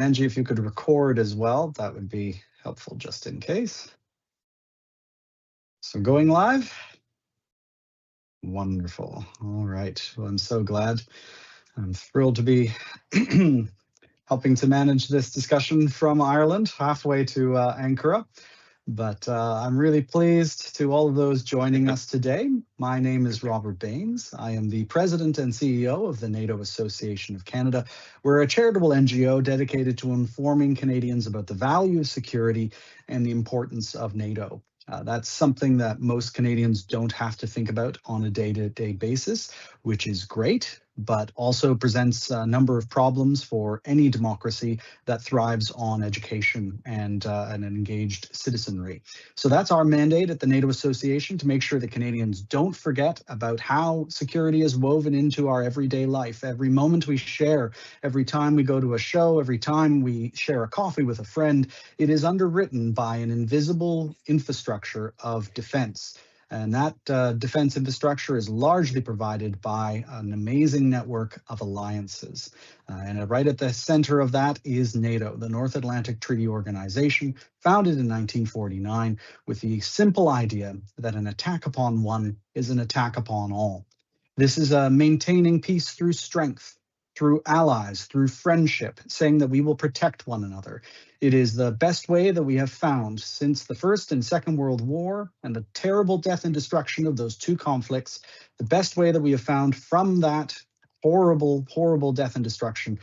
Angie, if you could record as well, that would be helpful just in case. So going live. Wonderful. All right. Well, I'm so glad. I'm thrilled to be helping to manage this discussion from Ireland, halfway to Ankara. But I'm really pleased to all of those joining us today. My name is Robert Baines. I am the President and CEO of the NATO Association of Canada. We're a charitable NGO dedicated to informing Canadians about the value of security and the importance of NATO. That's something that most Canadians don't have to think about on a day-to-day basis, which is great, but also presents a number of problems for any democracy that thrives on education and an engaged citizenry. So that's our mandate at the NATO Association, to make sure that Canadians don't forget about how security is woven into our everyday life. Every moment we share, every time we go to a show, every time we share a coffee with a friend, it is underwritten by an invisible infrastructure of defense. And that defense infrastructure is largely provided by an amazing network of alliances. And right at the center of that is NATO, the North Atlantic Treaty Organization, founded in 1949 with the simple idea that an attack upon one is an attack upon all. This is maintaining peace through strength, through allies, through friendship, saying that we will protect one another. It is the best way that we have found since the First and Second World War and the terrible death and destruction of those two conflicts. The best way that we have found from that horrible, horrible death and destruction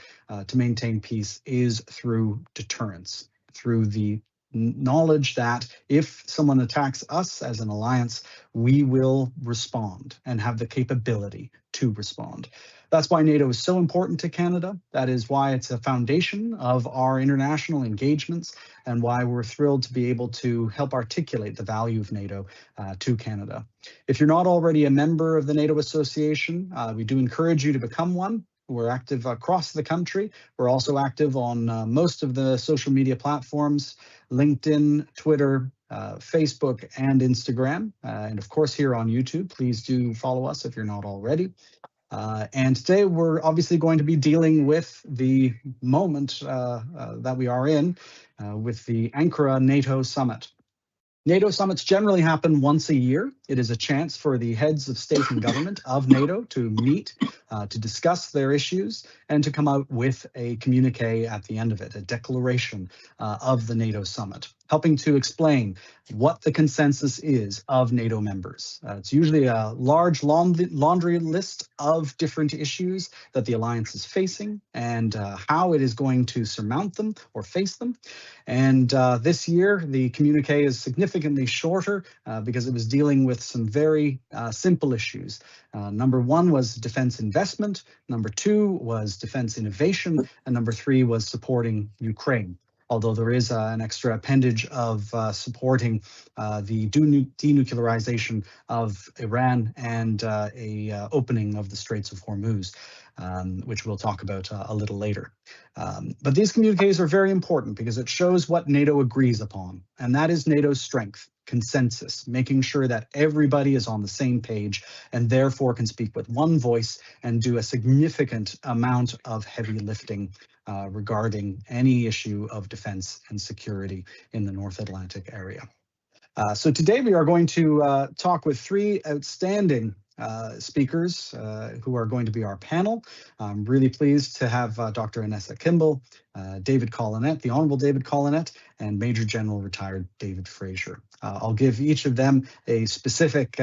to maintain peace is through deterrence, through the knowledge that if someone attacks us as an alliance, we will respond and have the capability to respond. That's why NATO is so important to Canada. That is why it's a foundation of our international engagements, and why we're thrilled to be able to help articulate the value of NATO to Canada. If you're not already a member of the NATO Association, we do encourage you to become one. We're active across the country. We're also active on most of the social media platforms: LinkedIn, Twitter, Facebook, and Instagram. And of course, here on YouTube, please do follow us if you're not already. And today we're obviously going to be dealing with the moment that we are in with the Ankara NATO Summit. NATO summits generally happen once a year. It is a chance for the heads of state and government of NATO to meet, to discuss their issues, and to come out with a communique at the end of it, a declaration of the NATO summit, helping to explain what the consensus is of NATO members. It's usually a large laundry list of different issues that the alliance is facing, and how it is going to surmount them or face them. And this year, the communique is significantly shorter because it was dealing with some very simple issues. Number one was defense investment. Number two was defense innovation. And number three was supporting Ukraine. Although there is an extra appendage of supporting the denuclearization of Iran and a opening of the Straits of Hormuz, which we'll talk about a little later. But these communiques are very important because it shows what NATO agrees upon, and that is NATO's strength, consensus, making sure that everybody is on the same page and therefore can speak with one voice and do a significant amount of heavy lifting regarding any issue of defense and security in the North Atlantic area. So today we are going to talk with three outstanding speakers who are going to be our panel. I'm really pleased to have Dr. Anessa Kimball, David Collenette, the Honorable David Collenette, and Major General retired David Fraser. I'll give each of them a specific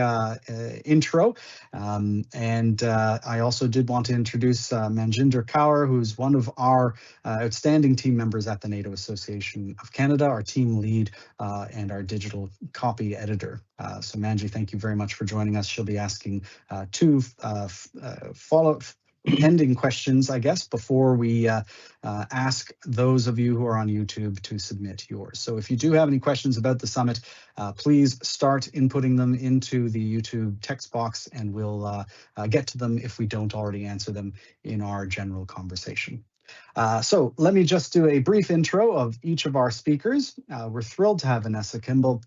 intro. And I also did want to introduce Manjinder Kaur, who's one of our outstanding team members at the NATO Association of Canada, our team lead and our digital copy editor. So Manji, thank you very much for joining us. She'll be asking two pending questions, I guess, before we ask those of you who are on YouTube to submit yours. So if you do have any questions about the summit, please start inputting them into the YouTube text box, and we'll get to them if we don't already answer them in our general conversation. So let me just do a brief intro of each of our speakers. We're thrilled to have Anessa Kimball.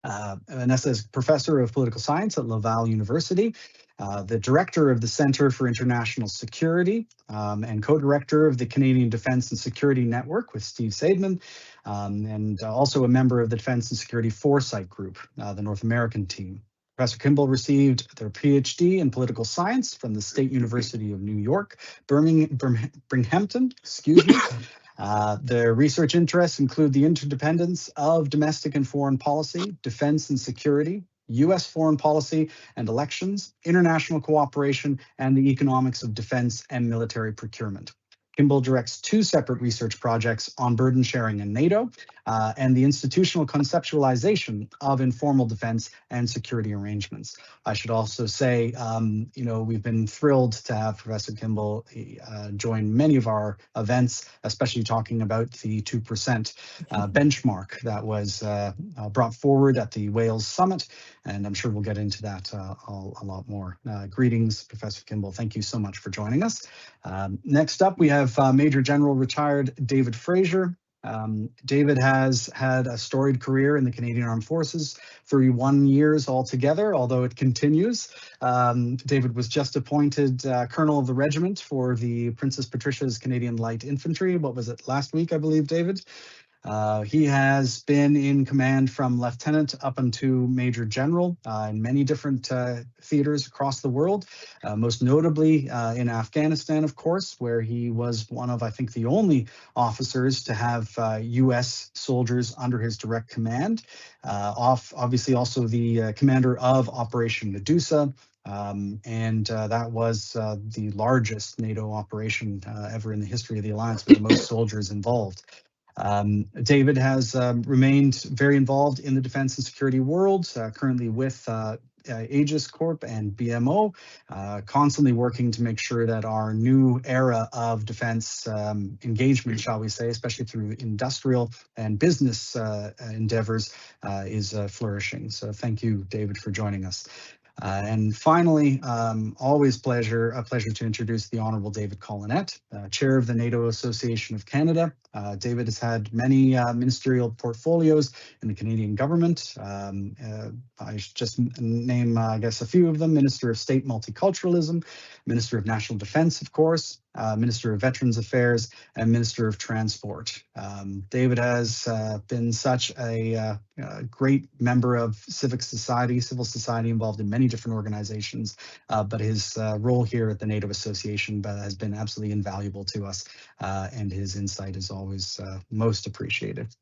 Anessa is professor of political science at Laval University the director of the Centre for International Security, and co-director of the Canadian Defence and Security Network with Steve Saidman, and also a member of the Defence and Security Foresight Group, the North American team. Professor Kimball received their PhD in political science from the State University of New York, Binghamton, excuse me. Their research interests include the interdependence of domestic and foreign policy, defense and security, U.S. foreign policy and elections, international cooperation, and the economics of defense and military procurement. Kimball directs 2 separate research projects on burden sharing in NATO and the institutional conceptualization of informal defense and security arrangements. I should also say, we've been thrilled to have Professor Kimball join many of our events, especially talking about the 2% benchmark that was brought forward at the Wales Summit, and I'm sure we'll get into that a lot more. Greetings, Professor Kimball. Thank you so much for joining us. Next up, we have Major General retired David Fraser. David has had a storied career in the Canadian Armed Forces, 31 years altogether, although it continues. David was just appointed Colonel of the Regiment for the Princess Patricia's Canadian Light Infantry. What was it, last week, I believe, David? He has been in command from lieutenant up into major general in many different theaters across the world, most notably in Afghanistan, of course, where he was one of, I think, the only officers to have U.S. soldiers under his direct command. Obviously also the commander of Operation Medusa, and that was the largest NATO operation ever in the history of the alliance, with the most soldiers involved. David has remained very involved in the defense and security world, currently with Aegis Corp and BMO, constantly working to make sure that our new era of defense engagement, shall we say, especially through industrial and business endeavors, is flourishing. So thank you, David, for joining us. And finally, always a pleasure to introduce the Honourable David Collenette, Chair of the NATO Association of Canada. David has had many ministerial portfolios in the Canadian government. I should just name, I guess, a few of them: Minister of State Multiculturalism, Minister of National Defence, of course, Minister of Veterans Affairs, and Minister of Transport. David has been such a great member of civil society involved in many different organizations, but his role here at the NATO Association has been absolutely invaluable to us, and his insight is always most appreciated.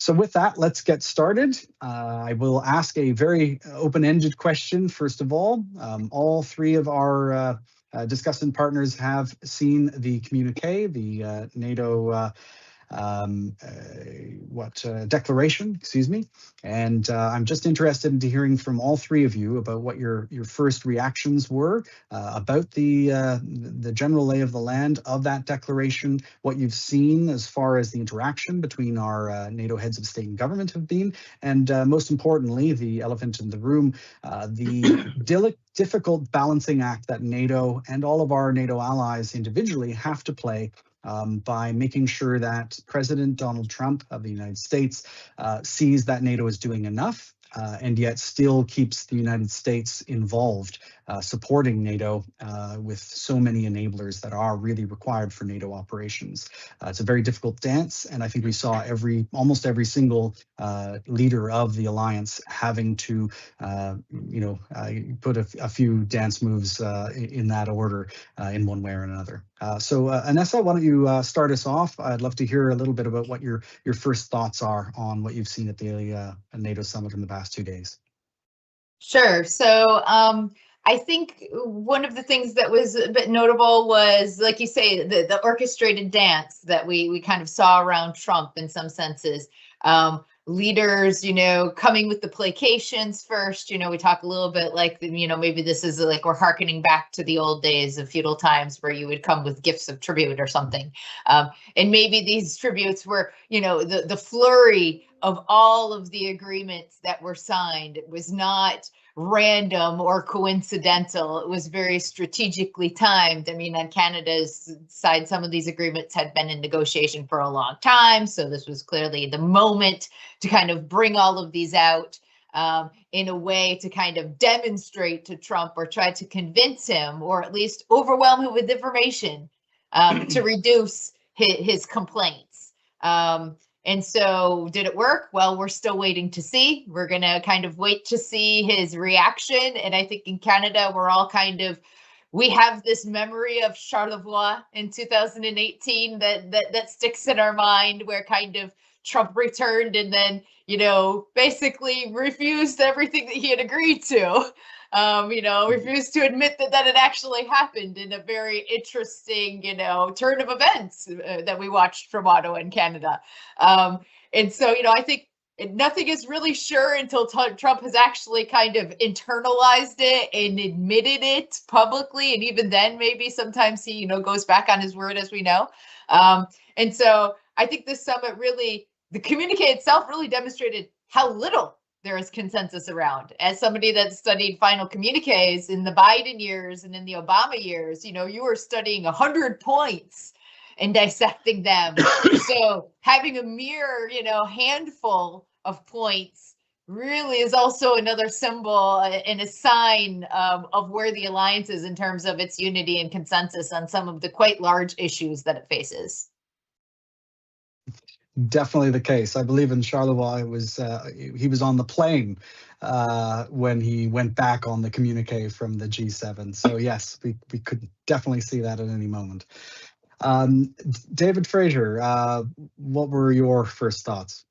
So with that, let's get started. I will ask a very open-ended question, first of all. All 3 of our discussant partners have seen the communique, the NATO declaration, excuse me. And I'm just interested in hearing from all 3 of you about what your first reactions were about the general lay of the land of that declaration, what you've seen as far as the interaction between our NATO heads of state and government have been, and most importantly, the elephant in the room, the difficult balancing act that NATO and all of our NATO allies individually have to play by making sure that President Donald Trump of the United States sees that NATO is doing enough, and yet still keeps the United States involved, supporting NATO with so many enablers that are really required for NATO operations. It's a very difficult dance, and I think we saw almost every single leader of the alliance having to, put a few dance moves in that order in one way or another. So Anessa, why don't you start us off? I'd love to hear a little bit about what your first thoughts are on what you've seen at the NATO Summit in the past 2 days. Sure. So I think one of the things that was a bit notable was, like you say, the orchestrated dance that we kind of saw around Trump in some senses. Leaders, coming with the placations first. We talk a little bit like, maybe this is like we're hearkening back to the old days of feudal times where you would come with gifts of tribute or something. And maybe these tributes were, the flurry of all of the agreements that were signed. It was not random or coincidental. It was very strategically timed. I mean, on Canada's side, some of these agreements had been in negotiation for a long time. So this was clearly the moment to kind of bring all of these out. in a way to kind of demonstrate to Trump or try to convince him, or at least overwhelm him with information to reduce his complaints. And so did it work? Well, we're still waiting to see. We're going to kind of wait to see his reaction. And I think in Canada, we're all we have this memory of Charlevoix in 2018 that sticks in our mind, where kind of Trump returned and then, basically refused everything that he had agreed to. Refused to admit that had actually happened, in a very interesting, turn of events that we watched from Ottawa in Canada. And so, I think nothing is really sure until Trump has actually kind of internalized it and admitted it publicly. And even then, maybe sometimes he, goes back on his word, as we know. And so I think this summit really, the communique itself really demonstrated how little there is consensus around. As somebody that studied final communiques in the Biden years and in the Obama years, you were studying 100 points and dissecting them. So having a mere, handful of points really is also another symbol and a sign of where the alliance is in terms of its unity and consensus on some of the quite large issues that it faces. Definitely the case. I believe in Charlevoix, he was on the plane when he went back on the communique from the G7. So yes, we could definitely see that at any moment. David Fraser, what were your first thoughts?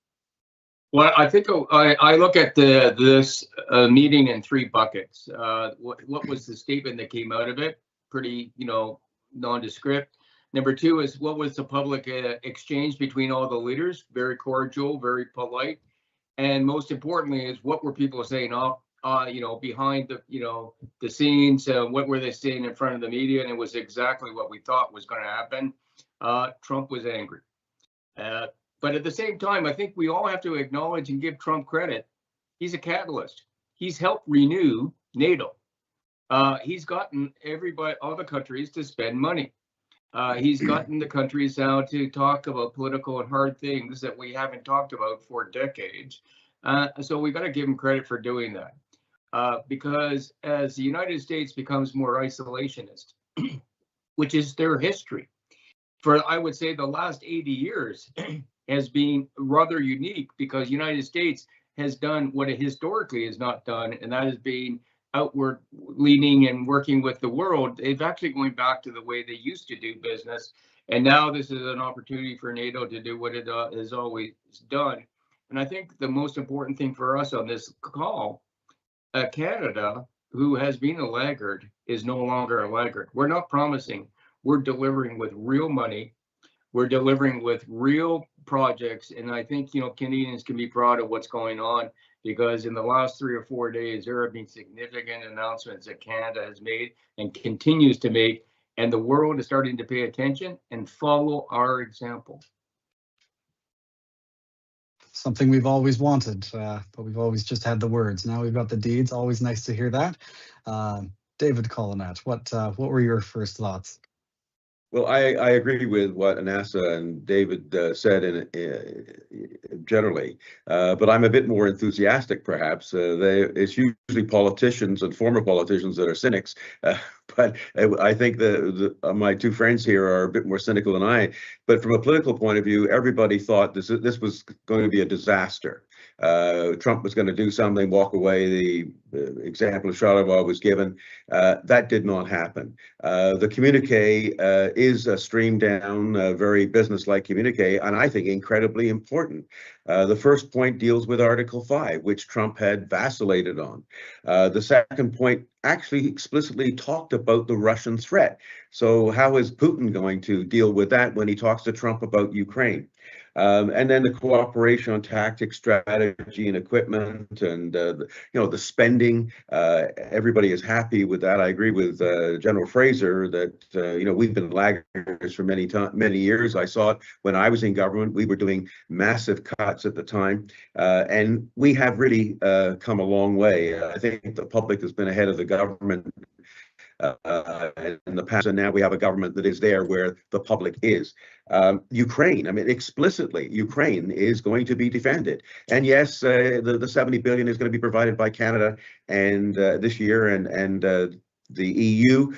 Well, I think I look at this meeting in three buckets. What was the statement that came out of it? Pretty, nondescript. Number two is, what was the public exchange between all the leaders? Very cordial, very polite. And most importantly is, what were people saying behind the scenes? What were they saying in front of the media? And it was exactly what we thought was going to happen. Trump was angry. But at the same time, I think we all have to acknowledge and give Trump credit. He's a catalyst. He's helped renew NATO. He's gotten all the countries to spend money. He's gotten the countries now to talk about political and hard things that we haven't talked about for decades. So we got to give him credit for doing that. Because as the United States becomes more isolationist, which is their history, for I would say the last 80 years has been rather unique, because the United States has done what it historically has not done, and that is being outward leaning and working with the world. They've actually going back to the way they used to do business. And now this is an opportunity for NATO to do what it has always done. And I think the most important thing for us on this call, Canada, who has been a laggard, is no longer a laggard. We're not promising. We're delivering with real money. We're delivering with real projects. And I think, Canadians can be proud of what's going on, because in the last 3 or 4 days, there have been significant announcements that Canada has made and continues to make, and the world is starting to pay attention and follow our example. Something we've always wanted, but we've always just had the words. Now we've got the deeds. Always nice to hear that. David Collenette, what were your first thoughts? Well, I agree with what Anessa and David said generally, but I'm a bit more enthusiastic, perhaps. It's usually politicians and former politicians that are cynics, but I think my two friends here are a bit more cynical than I. But from a political point of view, everybody thought this was going to be a disaster. Trump was going to do something, walk away. The example of Charlevoix was given. That did not happen. The communique is a streamed down, very business-like communique, and I think incredibly important. The first point deals with Article 5, which Trump had vacillated on. The second point actually explicitly talked about the Russian threat. So how is Putin going to deal with that when he talks to Trump about Ukraine? And then the cooperation on tactics, strategy, and equipment, and the spending. Everybody is happy with that. I agree with General Fraser that we've been laggards for many years. I saw it when I was in government. We were doing massive cuts at the time, and we have really come a long way. I think the public has been ahead of the government in the past, and now we have a government that is there where the public is. Ukraine, I mean, explicitly, Ukraine is going to be defended. And yes, the 70 billion is going to be provided by Canada and this year, and the EU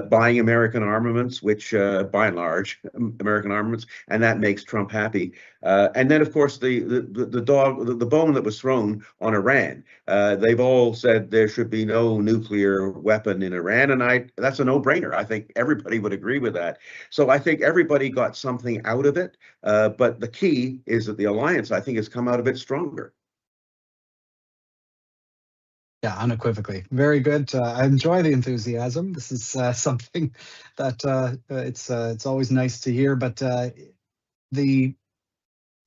buying American armaments, which by and large, American armaments, and that makes Trump happy. And then, of course, the bone that was thrown on Iran. They've all said there should be no nuclear weapon in Iran, and that's a no-brainer. I think everybody would agree with that. So I think everybody got something out of it. But the key is that the alliance, I think, has come out of it stronger. Yeah, unequivocally. Very good. I enjoy the enthusiasm. This is something that it's always nice to hear, but the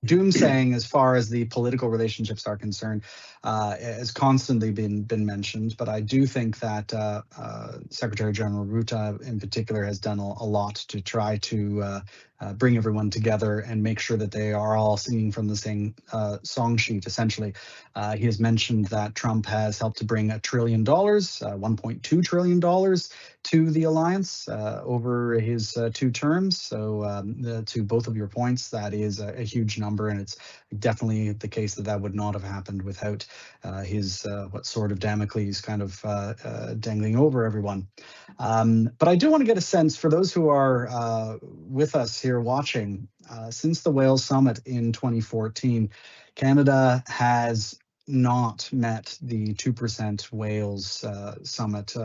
doomsaying as far as the political relationships are concerned has constantly been mentioned, but I do think that Secretary General Rutte in particular has done a lot to try to bring everyone together and make sure that they are all singing from the same song sheet, essentially. He has mentioned that Trump has helped to bring $1 trillion, $1.2 trillion to the alliance over his 2 terms. So to both of your points, that is a huge number, and it's definitely the case that would not have happened without his what sword of Damocles kind of dangling over everyone. But I do want to get a sense for those who are with us here watching. Since the Wales Summit in 2014, Canada has not met the 2% Wales summit,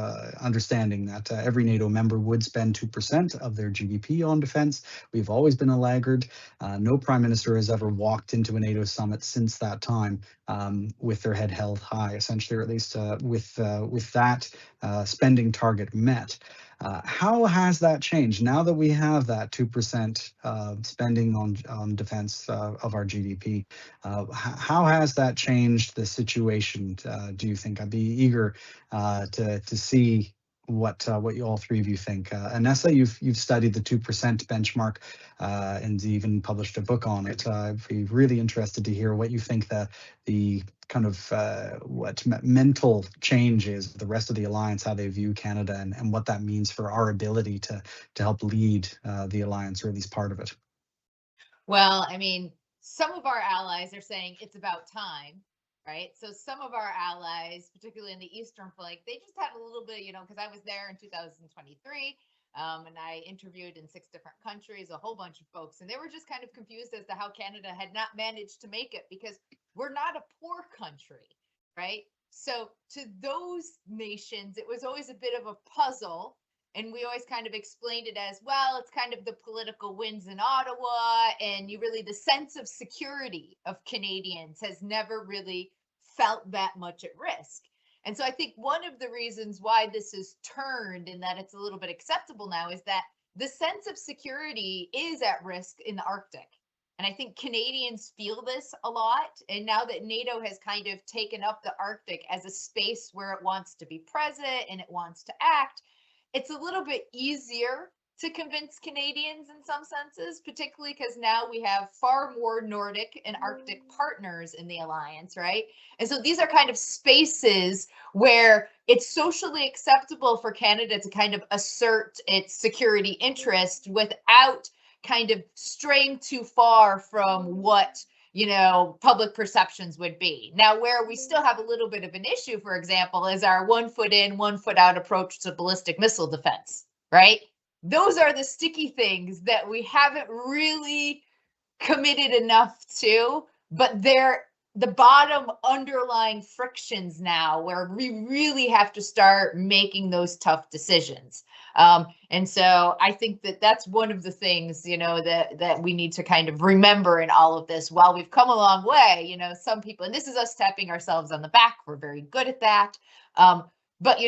understanding that every NATO member would spend 2% of their GDP on defense. We've always been a laggard. No prime minister has ever walked into a NATO summit since that time with their head held high, essentially, or at least with that spending target met. How has that changed now that we have that 2% spending on defense of our GDP? How has that changed the situation? Do you think? I'd be eager to see what you all three of you think. Anessa, you've studied the 2% benchmark and even published a book on it. I'd be really interested to hear what you think the kind of what mental change is the rest of the alliance, how they view Canada, and what that means for our ability to help lead the alliance, or at least part of it. Well, I mean, some of our allies are saying it's about time, right? So some of our allies, particularly in the Eastern flank, they just had a little bit, because I was there in 2023 and I interviewed in 6 different countries, a whole bunch of folks, and they were just kind of confused as to how Canada had not managed to make it, because we're not a poor country, right? So to those nations, it was always a bit of a puzzle. And we always kind of explained it as, well, it's kind of the political winds in Ottawa, and the sense of security of Canadians has never really felt that much at risk. And so I think one of the reasons why this is turned and that it's a little bit acceptable now is that the sense of security is at risk in the Arctic. And I think Canadians feel this a lot. And now that NATO has kind of taken up the Arctic as a space where it wants to be present and it wants to act, it's a little bit easier to convince Canadians in some senses, particularly because now we have far more Nordic and Arctic partners in the alliance, right? And so these are kind of spaces where it's socially acceptable for Canada to kind of assert its security interest without kind of straying too far from what public perceptions would be. Now, where we still have a little bit of an issue, for example, is our 1 foot in, 1 foot out approach to ballistic missile defense, right? Those are the sticky things that we haven't really committed enough to, but they're the bottom underlying frictions now where we really have to start making those tough decisions. And so I think that that's one of the things, that we need to kind of remember in all of this. While we've come a long way, some people, and this is us tapping ourselves on the back, we're very good at that. But,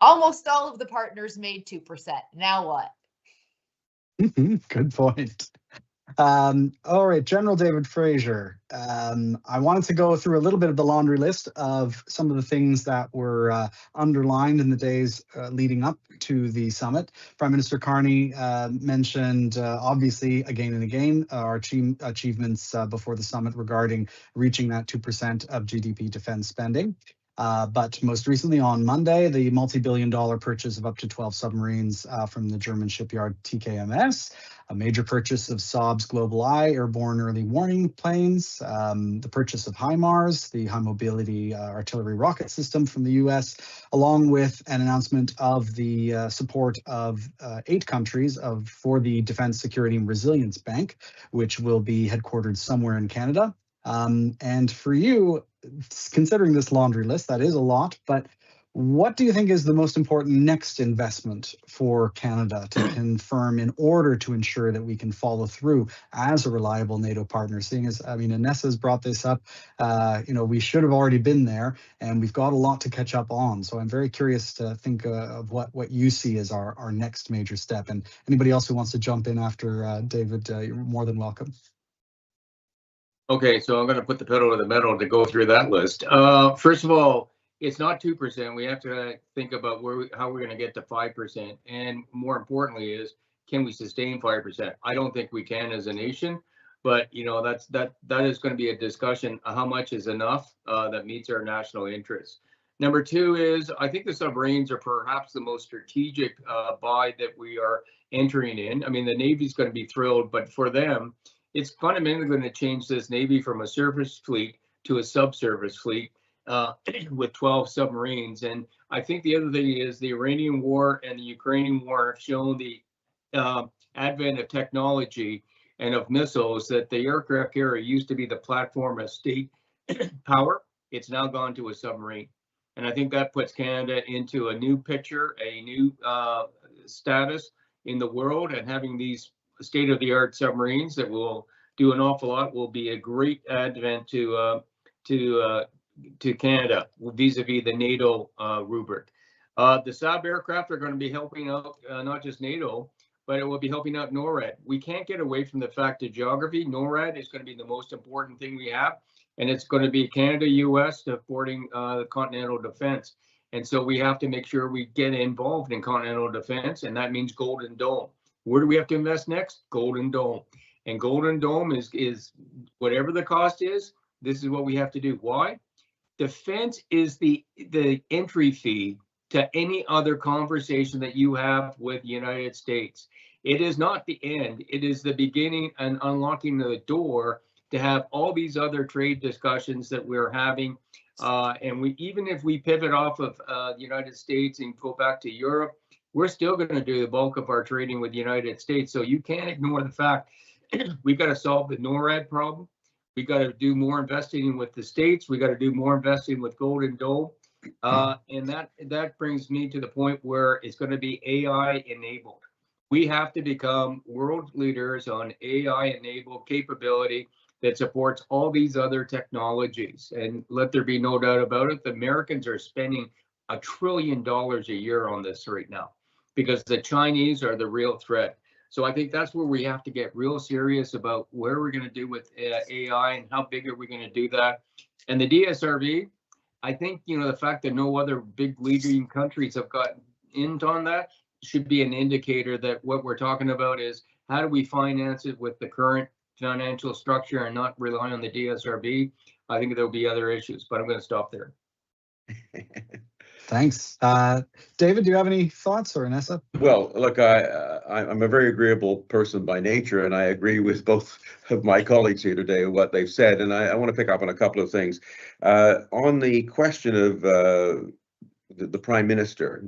almost all of the partners made 2%. Now what? Good point. All right, General David Fraser. I wanted to go through a little bit of the laundry list of some of the things that were underlined in the days leading up to the summit. Prime Minister Carney mentioned, obviously, again and again, our achievements before the summit regarding reaching that 2% of GDP defense spending. But most recently on Monday, the multi-billion-dollar purchase of up to 12 submarines from the German shipyard TKMS, a major purchase of Saab's Global Eye airborne early warning planes, the purchase of HIMARS, the High Mobility Artillery Rocket System from the US, along with an announcement of the support of 8 countries for the Defense Security and Resilience Bank, which will be headquartered somewhere in Canada. And for you, considering this laundry list, that is a lot, but what do you think is the most important next investment for Canada to confirm in order to ensure that we can follow through as a reliable NATO partner? Seeing as, I mean, Anessa's brought this up, we should have already been there and we've got a lot to catch up on. So I'm very curious to think of what you see as our next major step. And anybody else who wants to jump in after David, you're more than welcome. Okay, so I'm going to put the pedal to the metal to go through that list. First of all, it's not 2%. We have to think about how we're going to get to 5%, and more importantly, is can we sustain 5%? I don't think we can as a nation, but that is going to be a discussion. How much is enough that meets our national interests? Number 2 is I think the submarines are perhaps the most strategic buy that we are entering in. I mean, the Navy's going to be thrilled, but for them, it's fundamentally going to change this Navy from a surface fleet to a subsurface fleet with 12 submarines. And I think the other thing is the Iranian war and the Ukrainian war have shown the advent of technology and of missiles that the aircraft carrier used to be the platform of state power. It's now gone to a submarine. And I think that puts Canada into a new picture, a new status in the world, and having these state-of-the-art submarines that will do an awful lot will be a great advent to Canada vis-a-vis the NATO rubric. The Saab aircraft are going to be helping out not just NATO, but it will be helping out NORAD. We can't get away from the fact of geography. NORAD is going to be the most important thing we have, and it's going to be Canada, US supporting the continental defense. And so we have to make sure we get involved in continental defense, and that means Golden Dome. Where do we have to invest next? Golden Dome. And Golden Dome is whatever the cost is, this is what we have to do. Why? Defense is the entry fee to any other conversation that you have with the United States. It is not the end. It is the beginning and unlocking the door to have all these other trade discussions that we're having. And even if we pivot off of the United States and go back to Europe, we're still going to do the bulk of our trading with the United States. So you can't ignore the fact we've got to solve the NORAD problem. We got to do more investing with the states. We got to do more investing with Golden Dome. And that brings me to the point where it's going to be AI enabled. We have to become world leaders on AI enabled capability that supports all these other technologies. And let there be no doubt about it, the Americans are spending $1 trillion a year on this right now, because the Chinese are the real threat. So I think that's where we have to get real serious about where we're going to do with AI and how big are we going to do that. And the DSRV, I think, the fact that no other big leading countries have gotten in on that should be an indicator that what we're talking about is how do we finance it with the current financial structure and not rely on the DSRV. I think there'll be other issues, but I'm going to stop there. Thanks. David, do you have any thoughts, or Anessa? Well, look, I'm a very agreeable person by nature, and I agree with both of my colleagues here today what they've said, and I want to pick up on a couple of things. On the question of the Prime Minister,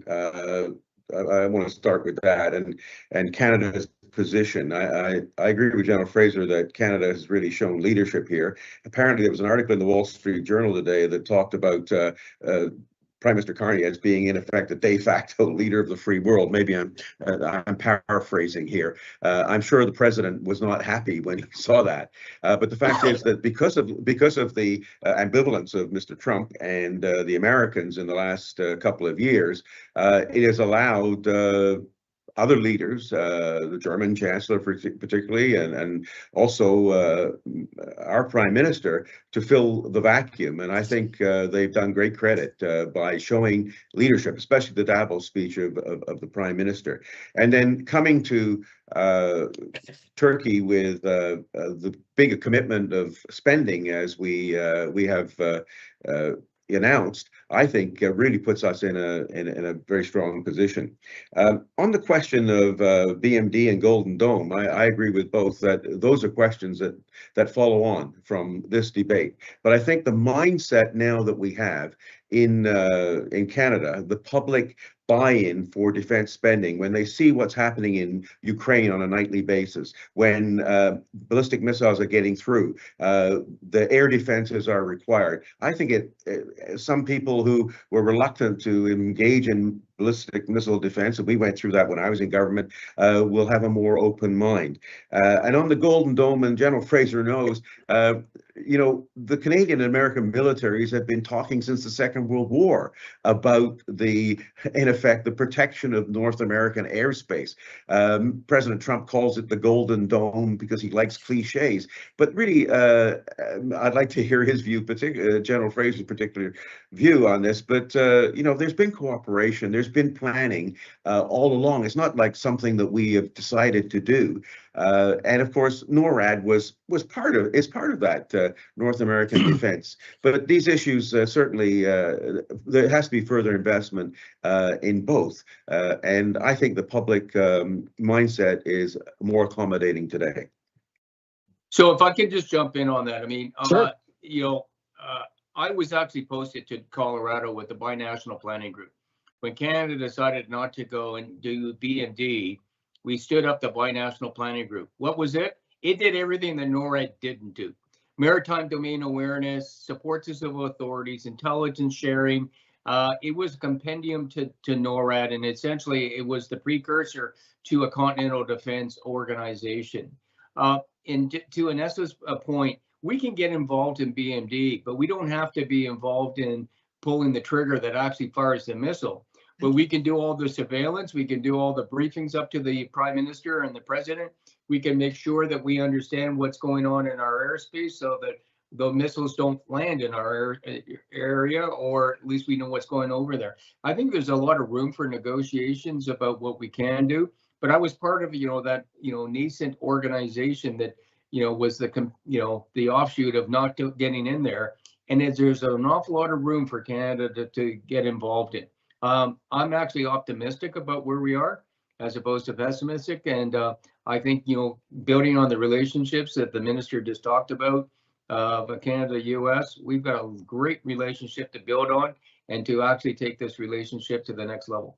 I want to start with that, and Canada's position. I agree with General Fraser that Canada has really shown leadership here. Apparently, there was an article in the Wall Street Journal today that talked about Prime Minister Carney as being, in effect, a de facto leader of the free world. Maybe I'm paraphrasing here. I'm sure the president was not happy when he saw that. But the fact is that because of the ambivalence of Mr. Trump and the Americans in the last couple of years, it has allowed other leaders, the German Chancellor particularly, and also our Prime Minister, to fill the vacuum. And I think they've done great credit by showing leadership, especially the Davos speech of the Prime Minister. And then coming to Turkey with the big commitment of spending, as we have announced, I think really puts us in a very strong position. On the question of BMD and Golden Dome, I agree with both that those are questions that follow on from this debate. But I think the mindset now that we have in Canada, the public buy-in for defense spending, when they see what's happening in Ukraine on a nightly basis, when ballistic missiles are getting through, the air defenses are required. I think some people who were reluctant to engage in ballistic missile defense, and we went through that when I was in government, will have a more open mind. And on the Golden Dome, and General Fraser knows, you know, the Canadian and American militaries have been talking since the Second World War about in effect, the protection of North American airspace. President Trump calls it the Golden Dome because he likes cliches, but really, I'd like to hear his view, particularly General Fraser's particular view on this. But you know, there's been cooperation, there's been planning all along. It's not like something that we have decided to do. And of course, NORAD is part of that North American defense. But these issues certainly there has to be further investment in both. And I think the public mindset is more accommodating today. So if I could just jump in on that, I mean, Sure. you know, I was actually posted to Colorado with the Binational Planning Group. When Canada decided not to go and do BMD, we stood up the Binational Planning Group. What was it? It did everything that NORAD didn't do. Maritime domain awareness, support to civil authorities, intelligence sharing. It was a compendium to NORAD, and essentially it was the precursor to a continental defense organization. And to Anessa's point, we can get involved in BMD, but we don't have to be involved in pulling the trigger that actually fires the missile. But we can do all the surveillance, we can do all the briefings up to the Prime Minister and the President. We can make sure that we understand what's going on in our airspace so that the missiles don't land in our area, or at least we know what's going over there. I think there's a lot of room for negotiations about what we can do. But I was part of, you know, that, you know, nascent organization that, you know, was the, you know, the offshoot of not getting in there. And there's an awful lot of room for Canada to get involved in. I'm actually optimistic about where we are as opposed to pessimistic. And I think, you know, building on the relationships that the minister just talked about, Canada, US, we've got a great relationship to build on and to actually take this relationship to the next level.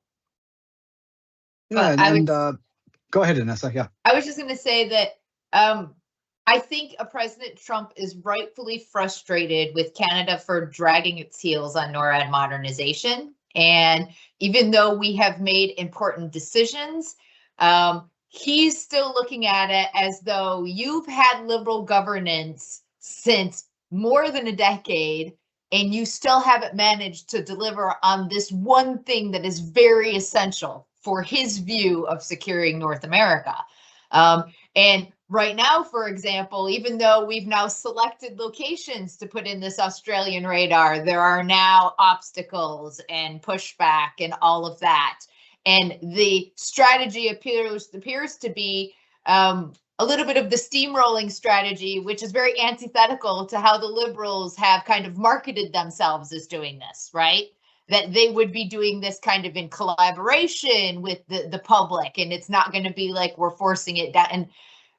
Yeah, and go ahead, Anessa. Yeah. I was just going to say that I think President Trump is rightfully frustrated with Canada for dragging its heels on NORAD modernization. And even though we have made important decisions, he's still looking at it as though you've had liberal governance since more than a decade, and you still haven't managed to deliver on this one thing that is very essential for his view of securing North America. And right now, for example, even though we've now selected locations to put in this Australian radar, there are now obstacles and pushback and all of that. And the strategy appears to be a little bit of the steamrolling strategy, which is very antithetical to how the Liberals have kind of marketed themselves as doing this, right? That they would be doing this kind of in collaboration with the public, and it's not going to be like we're forcing it down. And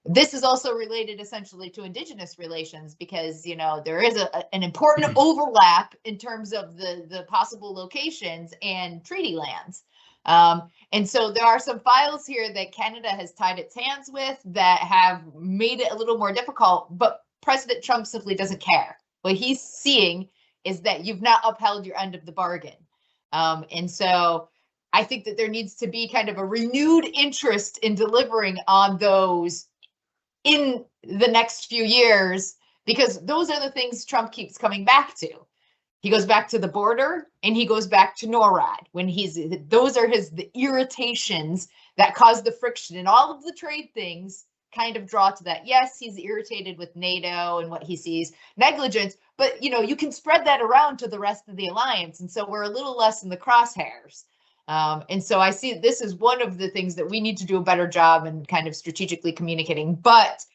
this is also related essentially to Indigenous relations, because, you know, there is an important overlap in terms of the possible locations and treaty lands. And so there are some files here that Canada has tied its hands with that have made it a little more difficult, but President Trump simply doesn't care. What he's seeing is that you've not upheld your end of the bargain. And so I think that there needs to be kind of a renewed interest in delivering on those in the next few years, because those are the things Trump keeps coming back to. He goes back to the border and he goes back to NORAD when those are the irritations that cause the friction, and all of the trade things kind of draw to that. Yes, he's irritated with NATO and what he sees negligence, but, you know, you can spread that around to the rest of the alliance. And so we're a little less in the crosshairs. And so I see this is one of the things that we need to do a better job in kind of strategically communicating. But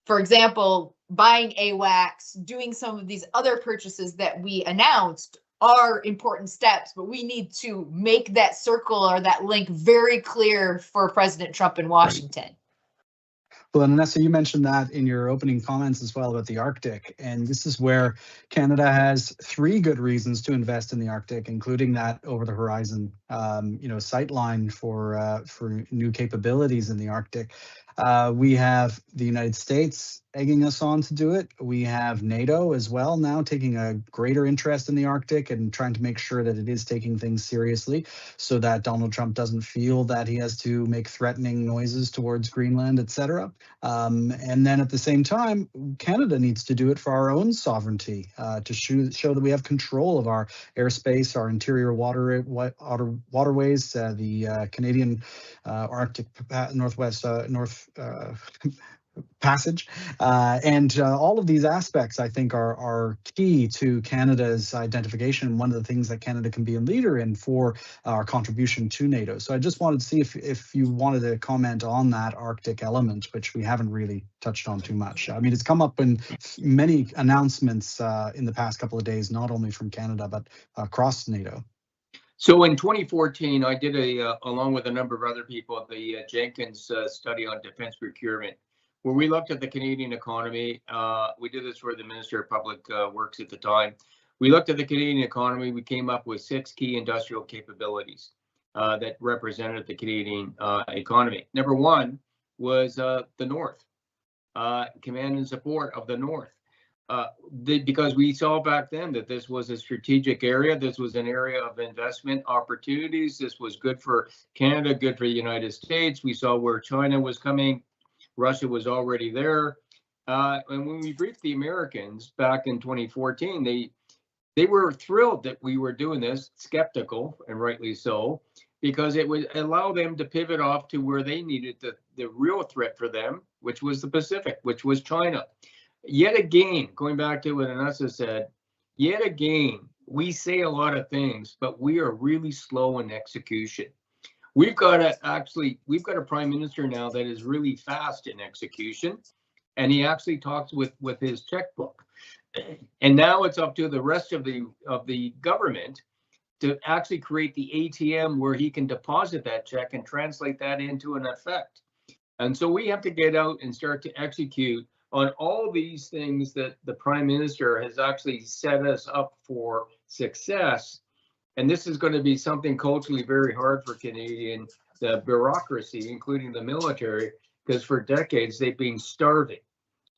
for example, buying AWACS, doing some of these other purchases that we announced are important steps, but we need to make that circle or that link very clear for President Trump in Washington. Well, and Anessa, you mentioned that in your opening comments as well about the Arctic, and this is where Canada has 3 good reasons to invest in the Arctic, including that over-the-horizon, sightline for new capabilities in the Arctic. We have the United States egging us on to do it. We have NATO as well now taking a greater interest in the Arctic and trying to make sure that it is taking things seriously so that Donald Trump doesn't feel that he has to make threatening noises towards Greenland, etc. And then at the same time, Canada needs to do it for our own sovereignty to show that we have control of our airspace, our interior waterways, the Canadian Arctic North Passage, and all of these aspects, I think, are key to Canada's identification. One of the things that Canada can be a leader in for our contribution to NATO. So I just wanted to see if you wanted to comment on that Arctic element, which we haven't really touched on too much. I mean, it's come up in many announcements in the past couple of days, not only from Canada, but across NATO. So in 2014, I did along with a number of other people, the Jenkins study on defense procurement, where we looked at the Canadian economy. We did this for the Minister of Public Works at the time. We looked at the Canadian economy. We came up with 6 key industrial capabilities that represented the Canadian economy. Number 1 was the North, command and support of the North. Because we saw back then that this was a strategic area. This was an area of investment opportunities. This was good for Canada, good for the United States. We saw where China was coming. Russia was already there. And when we briefed the Americans back in 2014, they were thrilled that we were doing this, skeptical, and rightly so, because it would allow them to pivot off to where they needed the real threat for them, which was the Pacific, which was China. Yet again, going back to what Anessa said, yet again, we say a lot of things, but we are really slow in execution. We've got a prime minister now that is really fast in execution, and he actually talks with his checkbook. And now it's up to the rest of the government to actually create the ATM where he can deposit that check and translate that into an effect. And so we have to get out and start to execute on all these things that the Prime Minister has actually set us up for success. And this is going to be something culturally very hard for Canadian, the bureaucracy, including the military, because for decades they've been starving.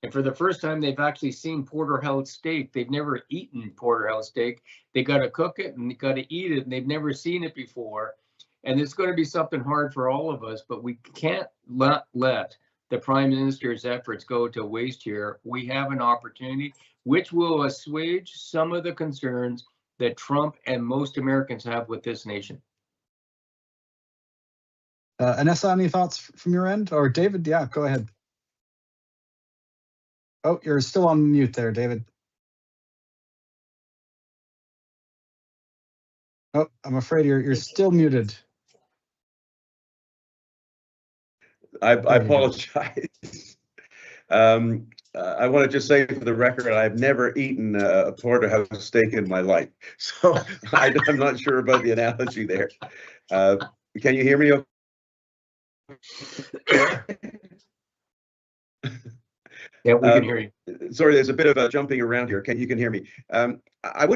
And for the first time, they've actually seen porterhouse steak. They've never eaten porterhouse steak. They got to cook it and they got to eat it, and they've never seen it before. And it's going to be something hard for all of us, but we can't let the Prime Minister's efforts go to waste here. We have an opportunity which will assuage some of the concerns that Trump and most Americans have with this nation. Anessa, any thoughts from your end? Or David, yeah, go ahead. Oh, you're still on mute there, David. Oh, I'm afraid you're still muted. I apologize. I want to just say for the record, I've never eaten a porterhouse steak in my life, so I'm not sure about the analogy there. Can you hear me? Yeah, we can hear you. Sorry, there's a bit of a jumping around here. You can hear me. I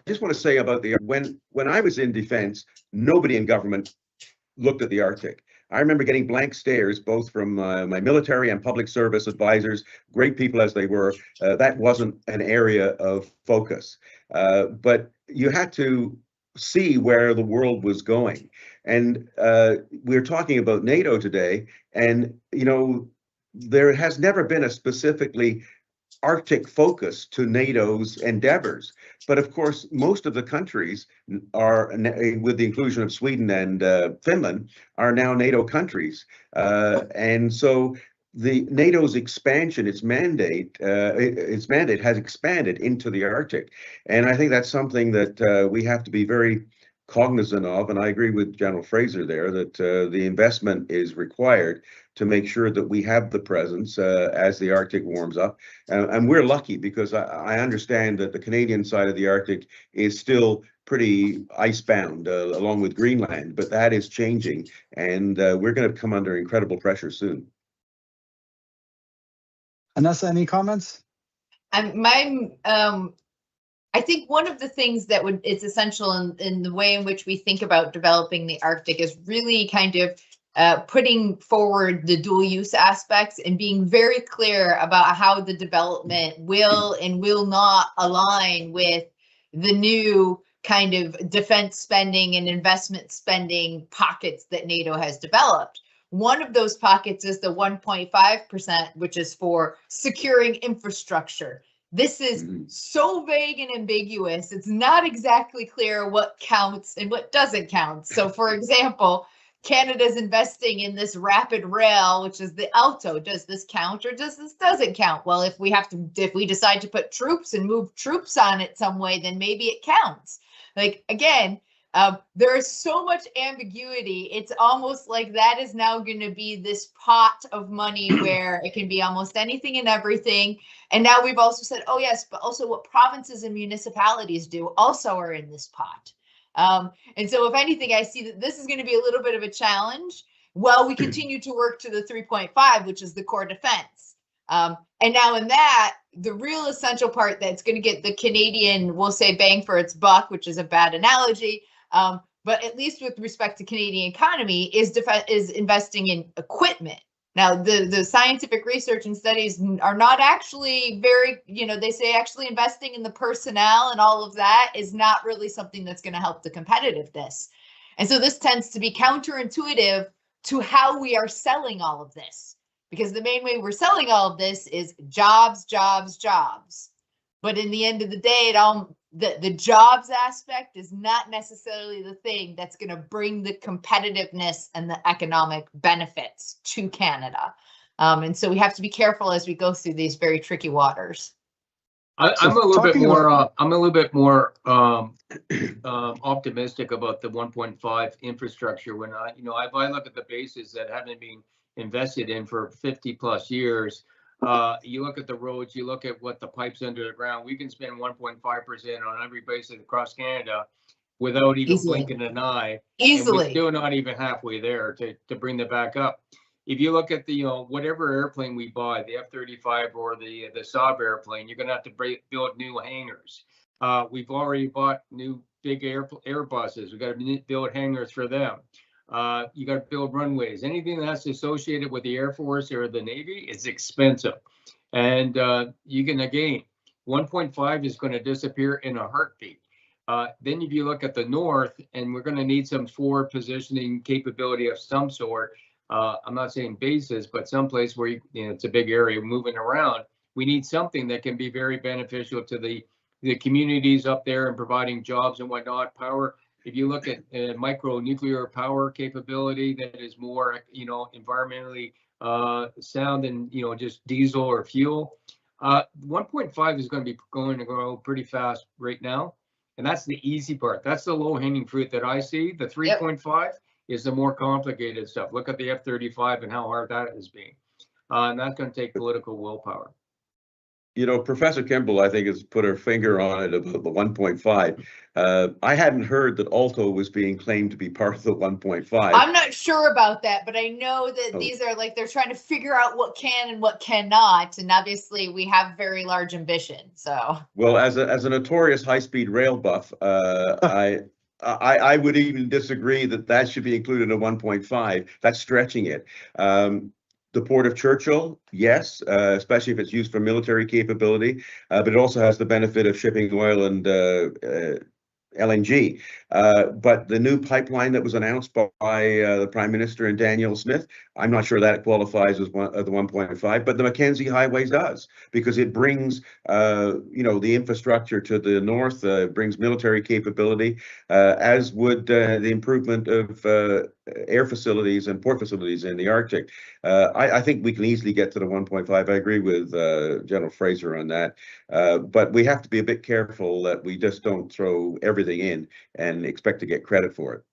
just want to say about when I was in defense, nobody in government looked at the Arctic. I remember getting blank stares, both from my military and public service advisors, great people as they were. That wasn't an area of focus. But you had to see where the world was going. And we're talking about NATO today, and there has never been a specifically Arctic focus to NATO's endeavors. But of course, most of the countries are, with the inclusion of Sweden and Finland, are now NATO countries. And so the NATO's expansion, its mandate has expanded into the Arctic. And I think that's something that we have to be very cognizant of. And I agree with General Fraser there that the investment is required. to make sure that we have the presence as the Arctic warms up. And we're lucky because I understand that the Canadian side of the Arctic is still pretty icebound along with Greenland, but that is changing, and we're going to come under incredible pressure soon. Anessa, any comments? I think one of the things that it's essential in the way in which we think about developing the Arctic is really kind of putting forward the dual use aspects and being very clear about how the development will and will not align with the new kind of defense spending and investment spending pockets that NATO has developed. One of those pockets is the 1.5%, which is for securing infrastructure. This is so vague and ambiguous. It's not exactly clear what counts and what doesn't count. So for example, Canada's investing in this rapid rail, which is the Alto. Does this count or does this doesn't count? Well, if we decide to put troops and move troops on it some way, then maybe it counts. Like, again, there is so much ambiguity. It's almost like that is now going to be this pot of money where it can be almost anything and everything. And now we've also said, oh yes, but also what provinces and municipalities do also are in this pot. And so if anything, I see that this is going to be a little bit of a challenge while we continue to work to the 3.5, which is the core defense. And now in that, the real essential part that's going to get the Canadian, we'll say, bang for its buck, which is a bad analogy, but at least with respect to Canadian economy, is investing in equipment. Now, the scientific research and studies are not actually very, they say actually investing in the personnel and all of that is not really something that's going to help the competitiveness. And so this tends to be counterintuitive to how we are selling all of this, because the main way we're selling all of this is jobs, jobs, jobs. But in the end of the day, the jobs aspect is not necessarily the thing that's going to bring the competitiveness and the economic benefits to Canada. And so we have to be careful as we go through these very tricky waters. I'm a little bit more optimistic about the 1.5 infrastructure when if I look at the bases that haven't been invested in for 50 plus years. You look at the roads, you look at what the pipes under the ground, we can spend 1.5% on every base across Canada without even blinking an eye. Easily. And we're still not even halfway there to bring that back up. If you look at the, whatever airplane we buy, the F-35 or the Saab airplane, you're going to have to build new hangars. We've already bought new big Airbuses. We've got to build hangars for them. You got to build runways. Anything that's associated with the Air Force or the Navy is expensive. And you can, again, 1.5 is going to disappear in a heartbeat. Then if you look at the north, and we're going to need some forward positioning capability of some sort. I'm not saying bases, but someplace where it's a big area moving around. We need something that can be very beneficial to the communities up there and providing jobs and whatnot. Power. If you look at micro nuclear power capability that is more, environmentally sound than, just diesel or fuel, 1.5 is going to grow pretty fast right now. And that's the easy part. That's the low hanging fruit that I see. The 3.5 is the more complicated stuff. Look at the F-35 and how hard that is being. And that's going to take political willpower. Professor Kimball, I think, has put her finger on it about the 1.5. I hadn't heard that Alto was being claimed to be part of the 1.5. I'm not sure about that, but I know that these are they're trying to figure out what can and what cannot. And obviously we have very large ambition. So, well, as a notorious high-speed rail buff, I would even disagree that should be included in a 1.5. That's stretching it. The Port of Churchill, yes, especially if it's used for military capability, but it also has the benefit of shipping oil and LNG. But the new pipeline that was announced by the Prime Minister and Daniel Smith, I'm not sure that qualifies as the 1.5, but the Mackenzie Highway does, because it brings, the infrastructure to the north, brings military capability, as would the improvement of air facilities and port facilities in the Arctic. I think we can easily get to the 1.5. I agree with General Fraser on that. But we have to be a bit careful that we just don't throw everything in and expect to get credit for it.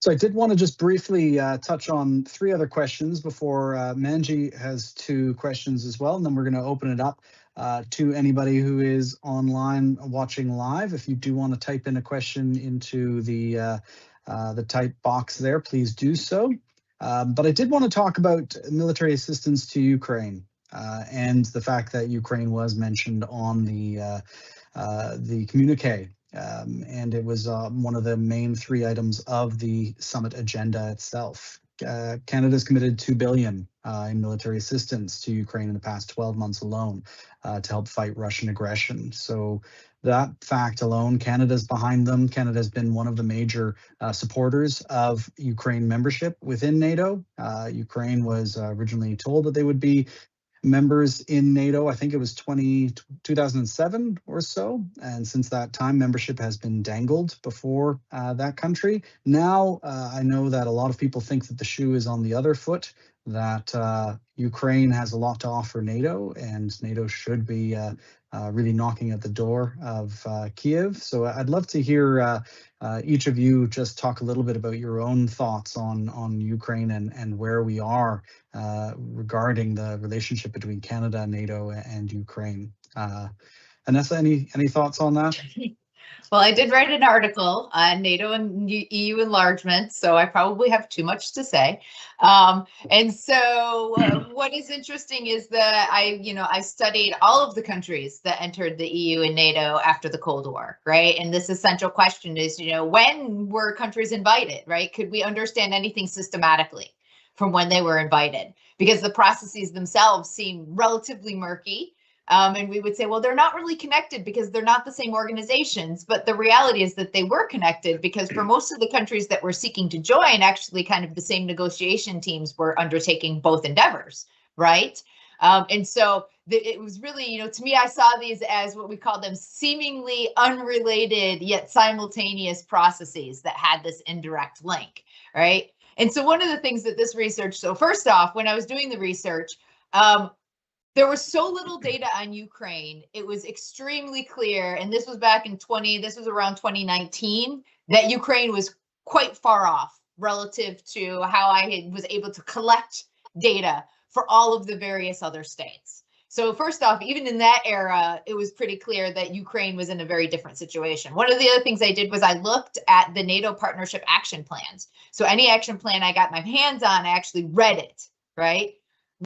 So I did want to just briefly touch on 3 other questions before Manji has 2 questions as well, and then we're going to open it up to anybody who is online watching live. If you do want to type in a question into the type box there, please do so. But I did want to talk about military assistance to Ukraine and the fact that Ukraine was mentioned on the communique. And it was one of the main 3 items of the summit agenda itself. Canada's committed $2 billion in military assistance to Ukraine in the past 12 months alone to help fight Russian aggression. So that fact alone, Canada's behind them. Canada has been one of the major supporters of Ukraine membership within NATO. Ukraine was originally told that they would be members in NATO. I think it was 2007 or so. And since that time, membership has been dangled before that country. Now, I know that a lot of people think that the shoe is on the other foot, that Ukraine has a lot to offer NATO, and NATO should be really knocking at the door of Kiev. So I'd love to hear each of you just talk a little bit about your own thoughts on Ukraine and where we are regarding the relationship between Canada, NATO, and Ukraine. Anessa, any thoughts on that? Well, I did write an article on NATO and EU enlargement, so I probably have too much to say. And so what is interesting is that I studied all of the countries that entered the EU and NATO after the Cold War, right? And this essential question is, when were countries invited, right? Could we understand anything systematically from when they were invited? Because the processes themselves seem relatively murky. And we would say, well, they're not really connected because they're not the same organizations. But the reality is that they were connected because for most of the countries that were seeking to join, actually kind of the same negotiation teams were undertaking both endeavors, right? And so it was really, to me, I saw these as what we call them seemingly unrelated yet simultaneous processes that had this indirect link, right? And so one of the things that this research, so first off, when I was doing the research, there was so little data on Ukraine. It was extremely clear, and this was back in this was around 2019, that Ukraine was quite far off relative to how I was able to collect data for all of the various other states. So first off, even in that era, it was pretty clear that Ukraine was in a very different situation. One of the other things I did was I looked at the NATO partnership action plans. So any action plan I got my hands on, I actually read it, right?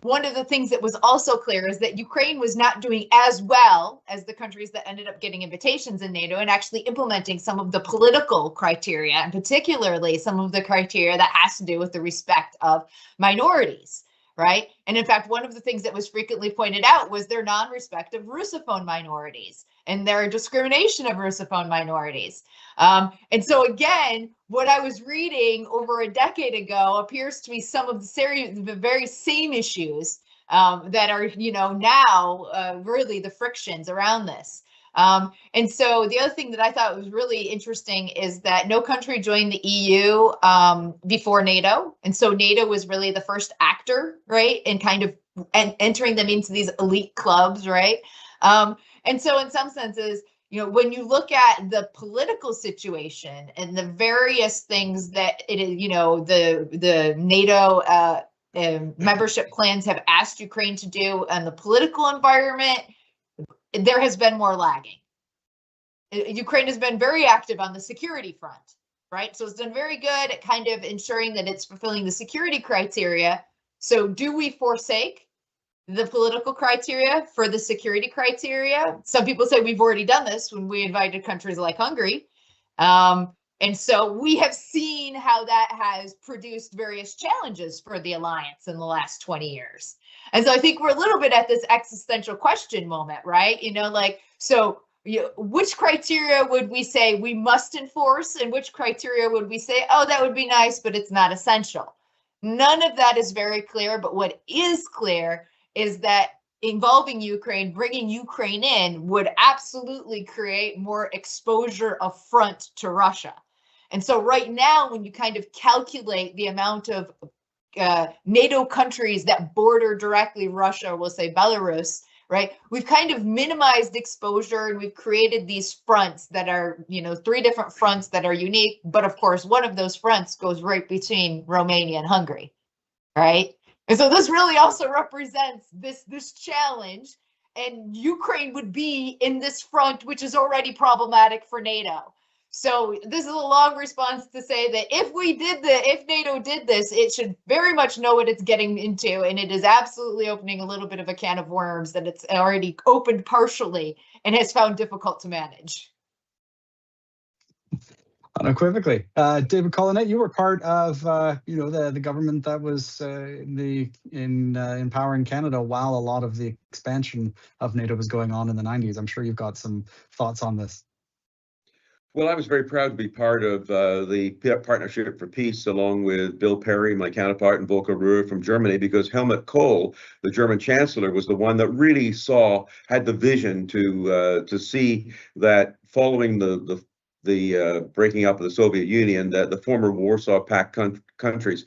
One of the things that was also clear is that Ukraine was not doing as well as the countries that ended up getting invitations in NATO and actually implementing some of the political criteria, and particularly some of the criteria that has to do with the respect of minorities, right? And in fact, one of the things that was frequently pointed out was their non-respect of Russophone minorities and their discrimination of Russophone minorities. And so again, what I was reading over a decade ago appears to be some of the very same issues that are, now really the frictions around this. And so the other thing that I thought was really interesting is that no country joined the EU before NATO. And so NATO was really the first actor, right? And kind of entering them into these elite clubs, right? And so in some senses, when you look at the political situation and the various things that it is, the NATO membership plans have asked Ukraine to do and the political environment, there has been more lagging. Ukraine has been very active on the security front, right? So it's done very good at kind of ensuring that it's fulfilling the security criteria. So do we forsake the political criteria for the security criteria? Some people say we've already done this when we invited countries like Hungary. And so we have seen how that has produced various challenges for the alliance in the last 20 years. And so I think we're a little bit at this existential question moment, right? Which criteria would we say we must enforce and which criteria would we say, oh, that would be nice, but it's not essential? None of that is very clear, but what is clear is that involving Ukraine, bringing Ukraine in would absolutely create more exposure of front to Russia. And so right now, when you kind of calculate the amount of NATO countries that border directly Russia, we'll say Belarus, right? We've kind of minimized exposure, and we've created these fronts that are, you know, 3 different fronts that are unique. But of course, one of those fronts goes right between Romania and Hungary, right? And so this really also represents this challenge, and Ukraine would be in this front, which is already problematic for NATO. So this is a long response to say that if NATO did this, it should very much know what it's getting into, and it is absolutely opening a little bit of a can of worms that it's already opened partially and has found difficult to manage. Unequivocally. David Collenette, you were part of the government that was in power in Canada while a lot of the expansion of NATO was going on in the 90s. I'm sure you've got some thoughts on this. Well, I was very proud to be part of the Partnership for Peace, along with Bill Perry, my counterpart, and Volker Ruhr from Germany, because Helmut Kohl, the German chancellor, was the one that really had the vision to see that following the breaking up of the Soviet Union, that the former Warsaw Pact countries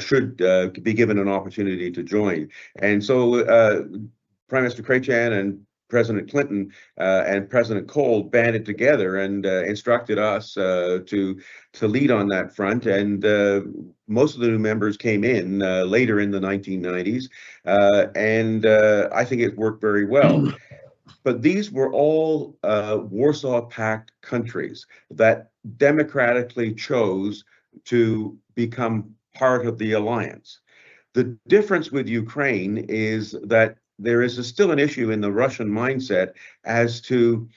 should be given an opportunity to join. And so Prime Minister Chrétien and President Clinton and President Kohl banded together and instructed us to lead on that front. And most of the new members came in later in the 1990s, and I think it worked very well. But these were all Warsaw Pact countries that democratically chose to become part of the alliance. The difference with Ukraine is that there is still an issue in the Russian mindset as to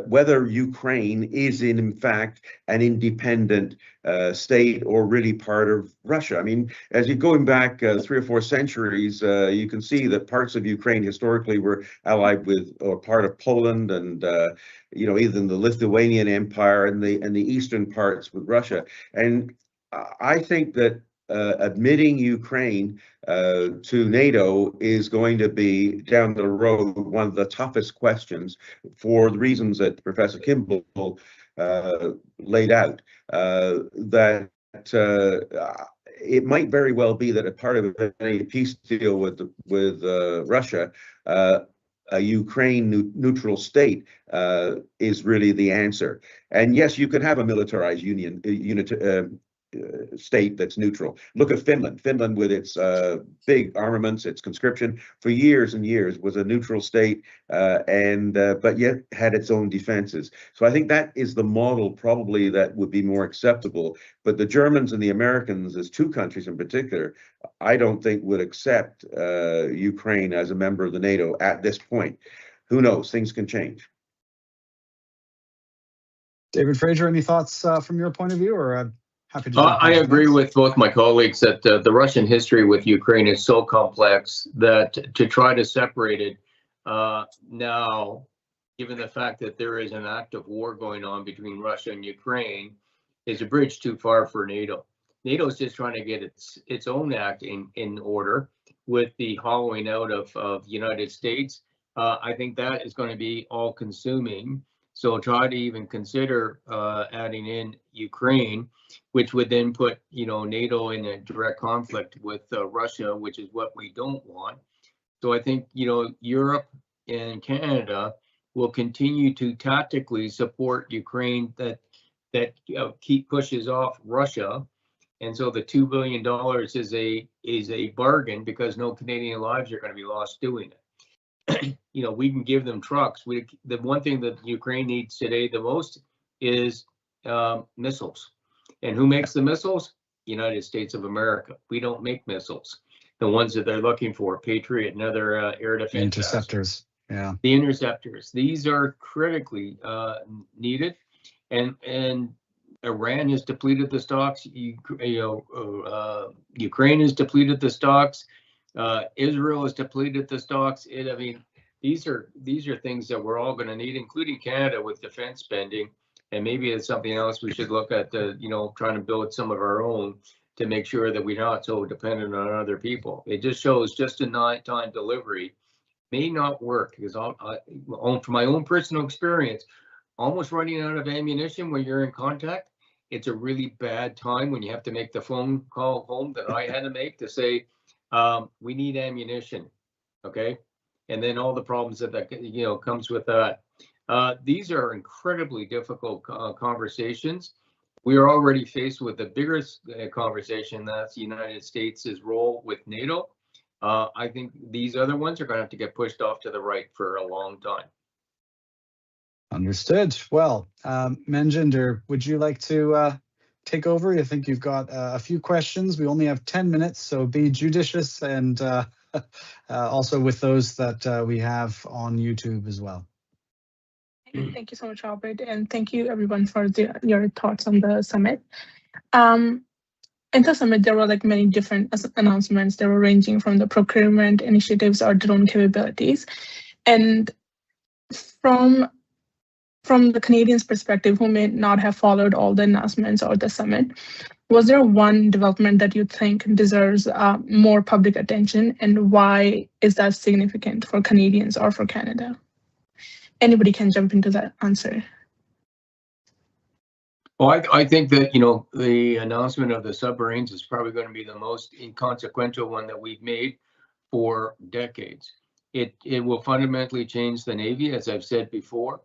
whether Ukraine is in fact an independent state or really part of Russia. I mean, as you're going back 3 or 4 centuries, you can see that parts of Ukraine historically were allied with or part of Poland, and either the Lithuanian Empire and the eastern parts with Russia. And I think that admitting Ukraine to NATO is going to be, down the road, one of the toughest questions for the reasons that Professor Kimball laid out. That it might very well be that a part of any peace deal with Russia, a Ukraine neutral state is really the answer. And yes, you could have a militarized state that's neutral. Look at Finland. Finland, with its big armaments, its conscription, for years and years was a neutral state, but yet had its own defenses. So I think that is the model probably that would be more acceptable. But the Germans and the Americans, as 2 countries in particular, I don't think would accept Ukraine as a member of the NATO at this point. Who knows? Things can change. David Fraser, any thoughts from your point of view, or happy to? I agree with both my colleagues that the Russian history with Ukraine is so complex that to try to separate it now, given the fact that there is an active war going on between Russia and Ukraine, is a bridge too far for NATO. NATO is just trying to get its own act in order with the hollowing out of the United States. I think that is going to be all-consuming. So try to even consider adding in Ukraine, which would then put NATO in a direct conflict with Russia, which is what we don't want. So I think Europe and Canada will continue to tactically support Ukraine that pushes off Russia. And so the $2 billion is a bargain, because no Canadian lives are going to be lost doing it. We can give them trucks. The one thing that Ukraine needs today the most is missiles. And who makes the missiles? United States of America. We don't make missiles. The ones that they're looking for, Patriot and other air defense. Interceptors. Yeah. The interceptors. These are critically needed. And Iran has depleted the stocks. Ukraine has depleted the stocks. Israel has depleted the stocks. These are things that we're all going to need, including Canada with defense spending. And maybe it's something else we should look at, trying to build some of our own to make sure that we're not so dependent on other people. It just shows just a 9-time delivery may not work, because from my own personal experience, almost running out of ammunition when you're in contact, it's a really bad time when you have to make the phone call home that I had to make to say, we need ammunition, okay? and then all the problems that comes with that. These are incredibly difficult conversations. We are already faced with the biggest conversation, that's the United States' role with NATO. I think these other ones are going to have to get pushed off to the right for a long time. Understood. Well, MGen, would you like to take over? I think you've got a few questions. We only have 10 minutes, so be judicious, and also with those that we have on YouTube as well. Thank you so much, Robert, and thank you everyone for your thoughts on the summit. In the summit, there were many different announcements. They were ranging from the procurement initiatives or drone capabilities. And from the Canadians' perspective, who may not have followed all the announcements or the summit, was there one development that you think deserves more public attention, and why is that significant for Canadians or for Canada? Anybody can jump into that answer. Well, I think that, the announcement of the submarines is probably going to be the most inconsequential one that we've made for decades. It will fundamentally change the Navy, as I've said before.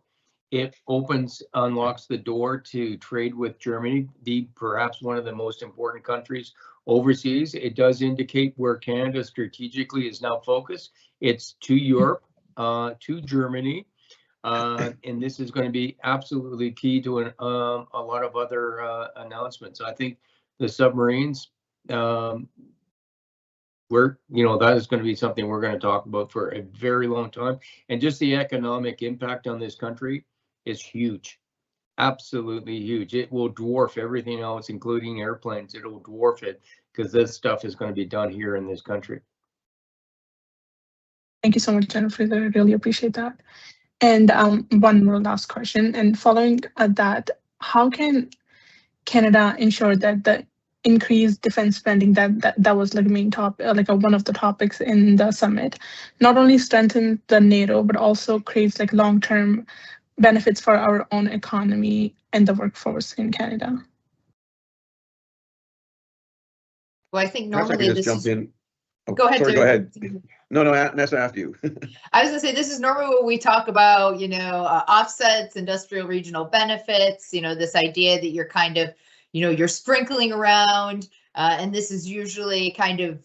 It unlocks the door to trade with Germany, perhaps one of the most important countries overseas. It does indicate where Canada strategically is now focused. It's to Europe, to Germany. And this is going to be absolutely key to a lot of other announcements. I think the submarines, that is going to be something we're going to talk about for a very long time. And just the economic impact on this country is huge, absolutely huge. It will dwarf everything else, including airplanes. It will dwarf it, because this stuff is going to be done here in this country. Thank you so much, Jennifer. I really appreciate that. And one more last question. And following that, how can Canada ensure that the increased defense spending that was main topic, one of the topics in the summit, not only strengthens the NATO but also creates long-term benefits for our own economy and the workforce in Canada? Well, I think normally this is... Oh, go ahead. Sorry, go ahead. No, Anessa, after you. I was gonna say, this is normally what we talk about, offsets, industrial regional benefits, this idea that you're kind of, you're sprinkling around, and this is usually kind of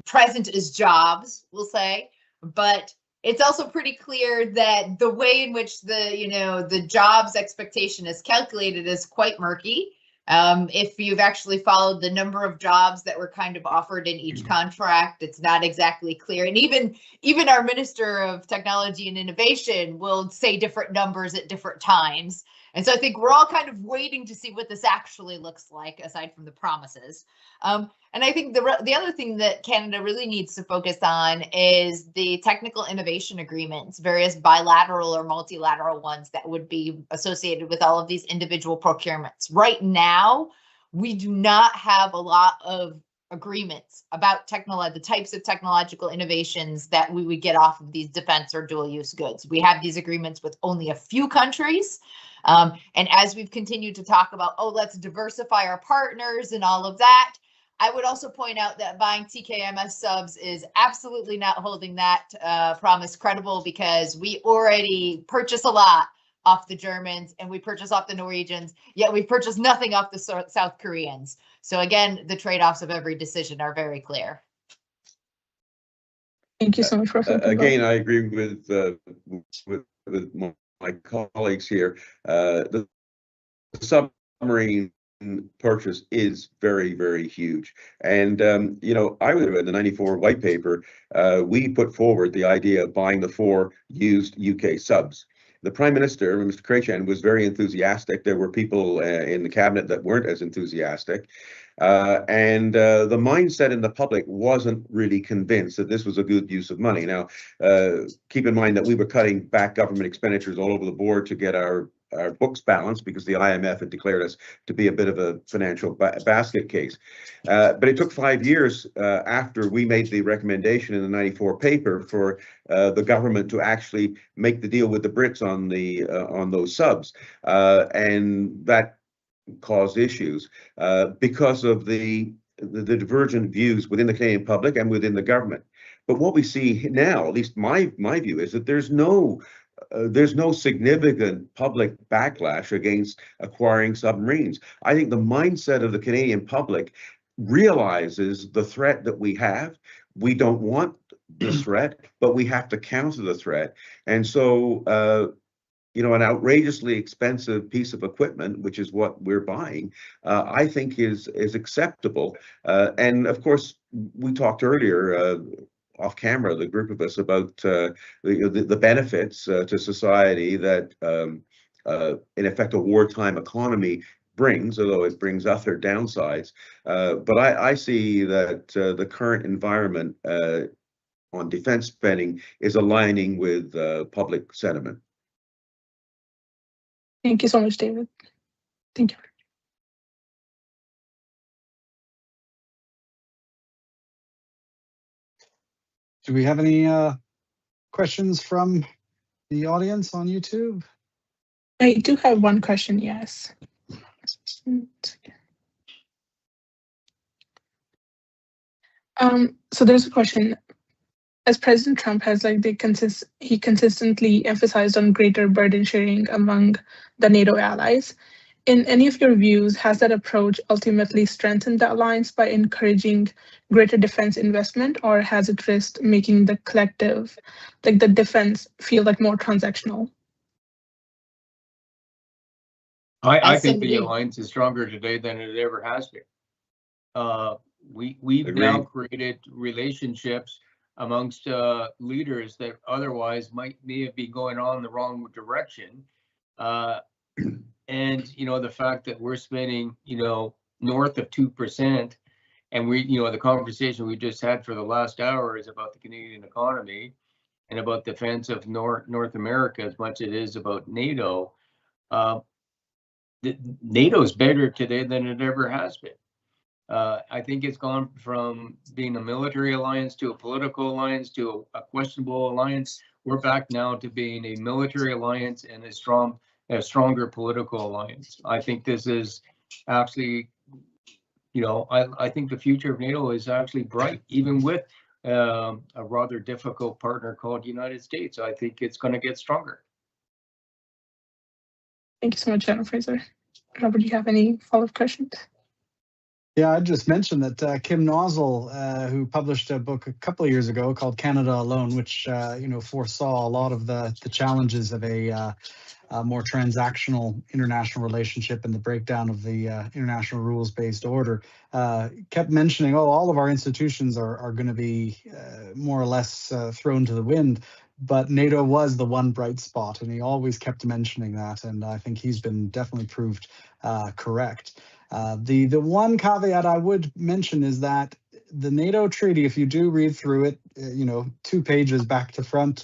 present as jobs, we'll say, but it's also pretty clear that the way in which the jobs expectation is calculated is quite murky. If you've actually followed the number of jobs that were kind of offered in each contract, it's not exactly clear. And even our Minister of Technology and Innovation will say different numbers at different times. And so I think we're all kind of waiting to see what this actually looks like, aside from the promises. And I think the other thing that Canada really needs to focus on is the technical innovation agreements, various bilateral or multilateral ones that would be associated with all of these individual procurements. Right now, we do not have a lot of agreements about the types of technological innovations that we would get off of these defense or dual use goods. We have these agreements with only a few countries. And as we've continued to talk about, let's diversify our partners and all of that, I would also point out that buying TKMS subs is absolutely not holding that promise credible, because we already purchase a lot off the Germans and we purchase off the Norwegians, yet we purchase nothing off the South Koreans. So again, the trade-offs of every decision are very clear. Thank you so much, Professor. Again, I agree with my colleagues here. The submarine purchase is very, very huge. And, I would have in the 94 white paper, we put forward the idea of buying the 4 used UK subs. The Prime Minister, Mr. Kretschmann, was very enthusiastic. There were people in the cabinet that weren't as enthusiastic. And the mindset in the public wasn't really convinced that this was a good use of money. Now, keep in mind that we were cutting back government expenditures all over the board to get our books balanced, because the IMF had declared us to be a bit of a financial basket case. But it took 5 years after we made the recommendation in the 94 paper for the government to actually make the deal with the Brits on those subs. And that caused issues because of the divergent views within the Canadian public and within the government. But what we see now, at least my view, is that there's no significant public backlash against acquiring submarines. I think the mindset of the Canadian public realizes the threat that we have. We don't want this threat, but we have to counter the threat. And so, an outrageously expensive piece of equipment, which is what we're buying, I think is acceptable. And of course, we talked earlier off camera, the group of us, about the benefits to society that, in effect, a wartime economy brings, although it brings other downsides. But I see that the current environment on defense spending is aligning with public sentiment. Thank you so much, David. Thank you. Do we have any questions from the audience on YouTube? I do have one question, yes. So there's a question. As President Trump has he consistently emphasized on greater burden sharing among the NATO allies. In any of your views, has that approach ultimately strengthened the alliance by encouraging greater defense investment, or has it risked making the collective, the defense, feel like more transactional? I think the alliance is stronger today than it ever has been. We've Agreed. now created relationships amongst leaders that otherwise may have been going on the wrong direction. And, the fact that we're spending, north of 2%, and the conversation we just had for the last hour is about the Canadian economy and about defense of North America as much as it is about NATO. NATO is better today than it ever has been. I think it's gone from being a military alliance to a political alliance to a questionable alliance. We're back now to being a military alliance and a stronger political alliance. I think this is actually, I think the future of NATO is actually bright, even with a rather difficult partner called the United States. I think it's going to get stronger. Thank you so much, General Fraser. Robert, do you have any follow-up questions? Yeah, I just mentioned that Kim Nozzle, who published a book a couple of years ago called Canada Alone, which foresaw a lot of the challenges of a more transactional international relationship and the breakdown of the international rules-based order, kept mentioning, all of our institutions are going to be more or less thrown to the wind. But NATO was the one bright spot, and he always kept mentioning that, and I think he's been definitely proved correct. The one caveat I would mention is that the NATO treaty, if you do read through it, 2 pages back to front,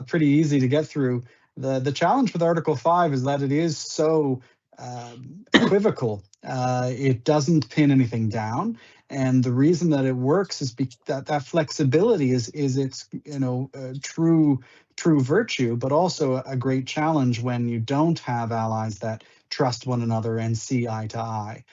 pretty easy to get through. The challenge with Article 5 is that it is so equivocal. It doesn't pin anything down. And the reason that it works is that flexibility is its true virtue, but also a great challenge when you don't have allies that trust one another and see eye to eye.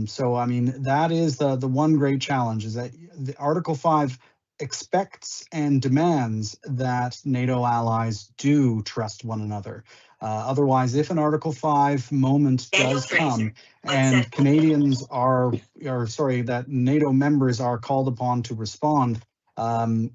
So I mean, that is the one great challenge, is that the Article 5 expects and demands that NATO allies do trust one another. Otherwise, if an Article 5 moment does come and Canadians that NATO members are called upon to respond,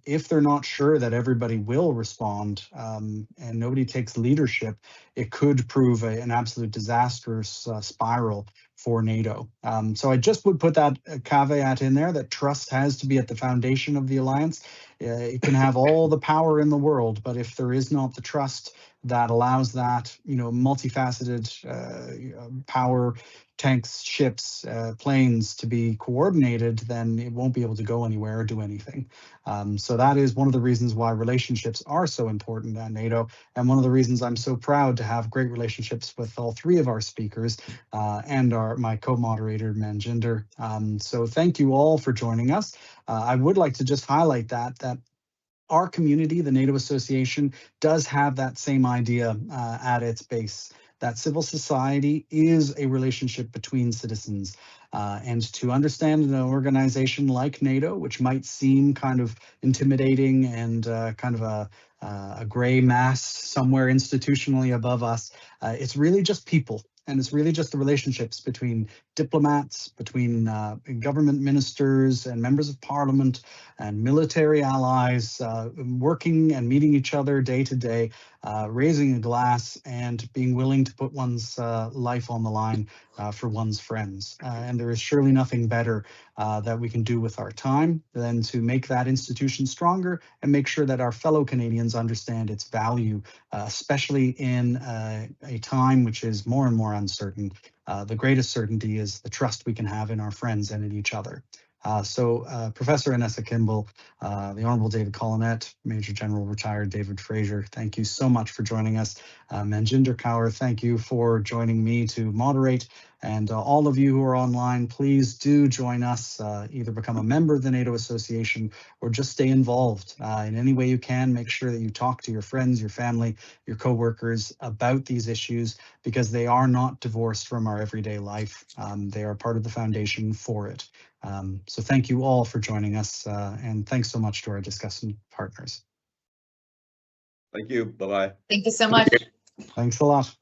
if they're not sure that everybody will respond and nobody takes leadership, it could prove an absolute disastrous spiral for NATO. So I just would put that caveat in there, that trust has to be at the foundation of the alliance. It can have all the power in the world, but if there is not the trust that allows that, multifaceted power, tanks, ships, planes to be coordinated, then it won't be able to go anywhere or do anything. So that is one of the reasons why relationships are so important at NATO, and one of the reasons I'm so proud to have great relationships with all 3 of our speakers and my co-moderator, Manjinder. So thank you all for joining us. I would like to just highlight that our community, the NATO Association, does have that same idea at its base, that civil society is a relationship between citizens. and to understand an organization like NATO, which might seem kind of intimidating and kind of a gray mass somewhere institutionally above us, it's really just people. And it's really just the relationships between diplomats, between government ministers and members of parliament and military allies, working and meeting each other day to day, raising a glass and being willing to put one's life on the line for one's friends. And there is surely nothing better that we can do with our time than to make that institution stronger and make sure that our fellow Canadians understand its value, especially in a time which is more and more uncertain. The greatest certainty is the trust we can have in our friends and in each other. So Professor Anessa Kimball, the Honourable David Collenette, Major General Retired David Fraser, thank you so much for joining us. Manjinder Kaur, thank you for joining me to moderate. And all of you who are online, please do join us, either become a member of the NATO Association or just stay involved in any way you can. Make sure that you talk to your friends, your family, your co-workers about these issues, because they are not divorced from our everyday life. They are part of the foundation for it. So thank you all for joining us, and thanks so much to our discussion partners. Thank you. Bye-bye. Thank you so much. Thanks a lot.